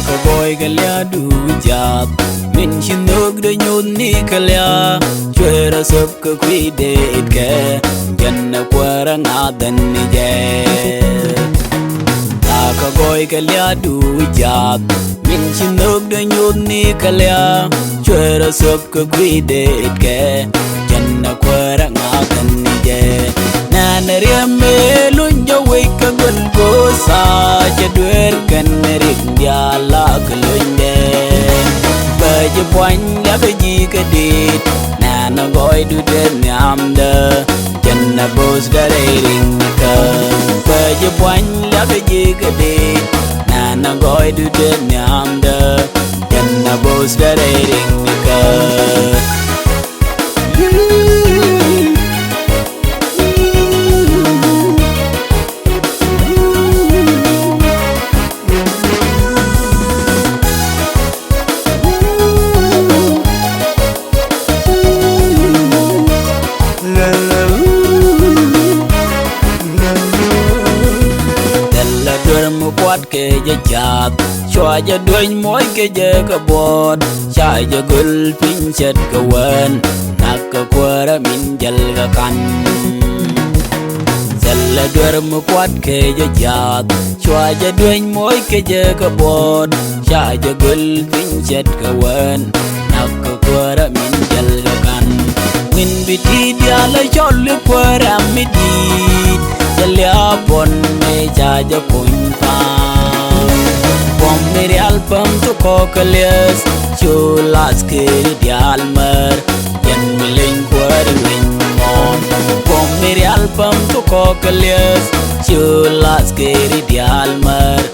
ka boy galia du jab min shinok de nyun ni kalia chwera sab ka kwi de itke janna kwara ngadan ni je ta ka boy galia du jab min shinok de nyun ni kalia chwera sab ka kwi de itke janna kwara ngadan ni je na riame lunjo wika gun ko sa jadwer kan rik dia la glunde baje poin la beji kedit na goy du den amde janna bos dare ring ka baje poin la beji kedit na goy du den amde janna bos dare ring ka ke je chat chwa je duin moy ke je ka bot chai je gul pin chet ka wen nak ka kwara min jal ga kan zalla dur mu kwat ke je chat chwa je duin moy ke je ka bot chai je gul pin chet ka wen nak ka kwara min jal ga kan min biti dia la chol kwara midi jalya bon me ja je pun pa मेरे अल्पम तो कोकलियस चुलास के दियालमर जन्मलिंग क्वारिंग मॉन मेरे अल्पम तो कोकलियस चुलास के दियालमर